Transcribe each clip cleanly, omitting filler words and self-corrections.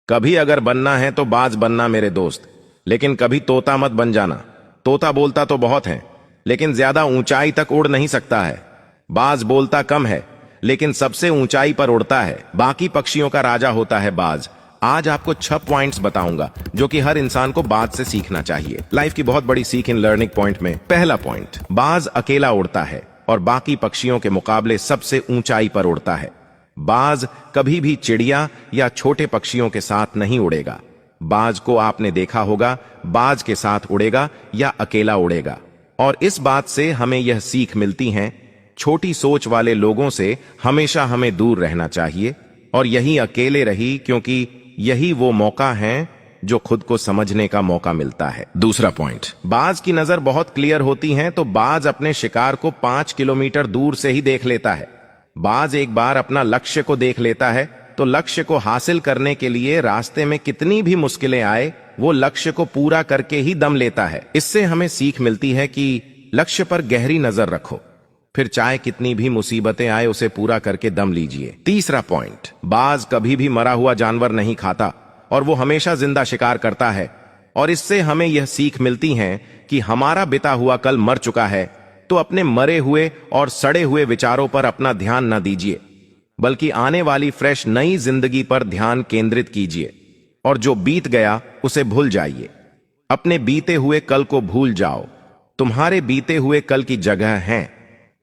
कभी अगर बनना है तो बाज बनना मेरे दोस्त, लेकिन कभी तोता मत बन जाना। तोता बोलता तो बहुत है, लेकिन ज्यादा ऊंचाई तक उड़ नहीं सकता है। बाज बोलता कम है, लेकिन सबसे ऊंचाई पर उड़ता है। बाकी पक्षियों का राजा होता है बाज। आज आपको 6 पॉइंट्स बताऊंगा जो कि हर इंसान को बाज से सीखना चाहिए। लाइफ की बहुत बड़ी सीख इन लर्निंग पॉइंट में। पहला पॉइंट, बाज अकेला उड़ता है और बाकी पक्षियों के मुकाबले सबसे ऊंचाई पर उड़ता है। बाज कभी भी चिड़िया या छोटे पक्षियों के साथ नहीं उड़ेगा। बाज को आपने देखा होगा, बाज के साथ उड़ेगा या अकेला उड़ेगा। और इस बात से हमें यह सीख मिलती है, छोटी सोच वाले लोगों से हमेशा हमें दूर रहना चाहिए और यही अकेले रही, क्योंकि यही वो मौका है जो खुद को समझने का मौका मिलता है। दूसरा पॉइंट, बाज की नजर बहुत क्लियर होती है, तो बाज अपने शिकार को 5 किलोमीटर दूर से ही देख लेता है। बाज एक बार अपना लक्ष्य को देख लेता है तो लक्ष्य को हासिल करने के लिए रास्ते में कितनी भी मुश्किलें आए, वो लक्ष्य को पूरा करके ही दम लेता है। इससे हमें सीख मिलती है कि लक्ष्य पर गहरी नजर रखो, फिर चाहे कितनी भी मुसीबतें आए उसे पूरा करके दम लीजिए। तीसरा पॉइंट, बाज कभी भी मरा हुआ जानवर नहीं खाता और वो हमेशा जिंदा शिकार करता है। और इससे हमें यह सीख मिलती है कि हमारा बिता हुआ कल मर चुका है, तो अपने मरे हुए और सड़े हुए विचारों पर अपना ध्यान न दीजिए, बल्कि आने वाली फ्रेश नई जिंदगी पर ध्यान केंद्रित कीजिए। और जो बीत गया उसे भूल जाइए। अपने बीते हुए कल को भूल जाओ। तुम्हारे बीते हुए कल की जगह है,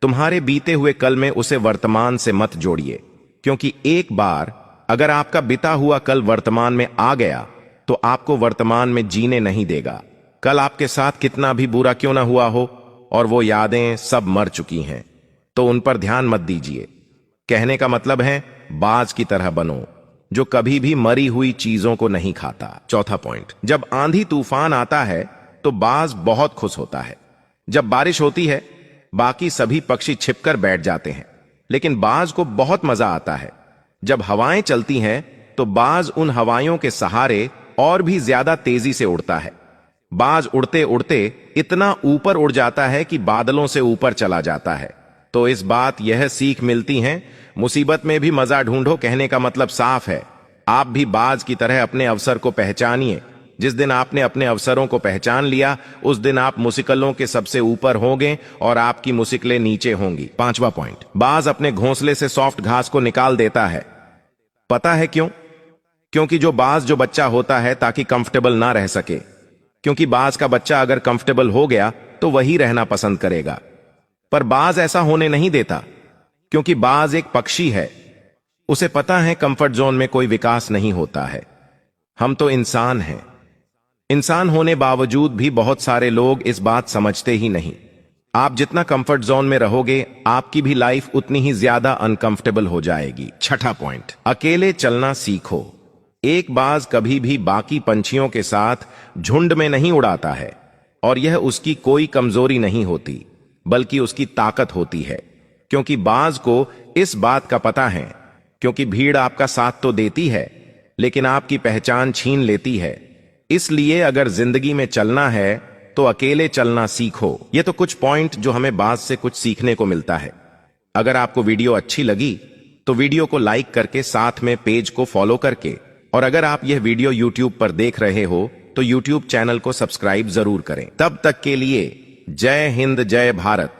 तुम्हारे बीते हुए कल में उसे वर्तमान से मत जोड़िए, क्योंकि एक बार अगर आपका बिता हुआ कल वर्तमान में आ गया तो आपको वर्तमान में जीने नहीं देगा। कल आपके साथ कितना भी बुरा क्यों ना हुआ हो और वो यादें सब मर चुकी हैं, तो उन पर ध्यान मत दीजिए। कहने का मतलब है, बाज की तरह बनो जो कभी भी मरी हुई चीजों को नहीं खाता। चौथा पॉइंट, जब आंधी तूफान आता है तो बाज बहुत खुश होता है। जब बारिश होती है बाकी सभी पक्षी छिपकर बैठ जाते हैं, लेकिन बाज को बहुत मजा आता है। जब हवाएं चलती हैं तो बाज उन हवाओं के सहारे और भी ज्यादा तेजी से उड़ता है। बाज उड़ते उड़ते इतना ऊपर उड़ जाता है कि बादलों से ऊपर चला जाता है। तो इस बात यह सीख मिलती है, मुसीबत में भी मजा ढूंढो। कहने का मतलब साफ है, आप भी बाज की तरह अपने अवसर को पहचानिए। जिस दिन आपने अपने अवसरों को पहचान लिया, उस दिन आप मुश्किलों के सबसे ऊपर होंगे और आपकी मुश्किलें नीचे होंगी। पांचवा पॉइंट, बाज अपने घोंसले से सॉफ्ट घास को निकाल देता है। पता है क्यों? क्योंकि जो बच्चा होता है ताकि कंफर्टेबल ना रह सके, क्योंकि बाज का बच्चा अगर कंफर्टेबल हो गया तो वही रहना पसंद करेगा। पर बाज ऐसा होने नहीं देता, क्योंकि बाज एक पक्षी है। उसे पता है कंफर्ट जोन में कोई विकास नहीं होता है। हम तो इंसान हैं। इंसान होने बावजूद भी बहुत सारे लोग इस बात समझते ही नहीं। आप जितना कंफर्ट जोन में रहोगे, आपकी भी लाइफ उतनी ही ज्यादा अनकंफर्टेबल हो जाएगी। छठा पॉइंट, अकेले चलना सीखो। एक बाज कभी भी बाकी पंछियों के साथ झुंड में नहीं उड़ाता है, और यह उसकी कोई कमजोरी नहीं होती, बल्कि उसकी ताकत होती है। क्योंकि बाज को इस बात का पता है, क्योंकि भीड़ आपका साथ तो देती है, लेकिन आपकी पहचान छीन लेती है। इसलिए अगर जिंदगी में चलना है तो अकेले चलना सीखो। ये तो कुछ पॉइंट जो हमें बाज से कुछ सीखने को मिलता है। अगर आपको वीडियो अच्छी लगी तो वीडियो को लाइक करके, साथ में पेज को फॉलो करके, और अगर आप यह वीडियो YouTube पर देख रहे हो तो YouTube चैनल को सब्सक्राइब जरूर करें। तब तक के लिए जय हिंद, जय भारत।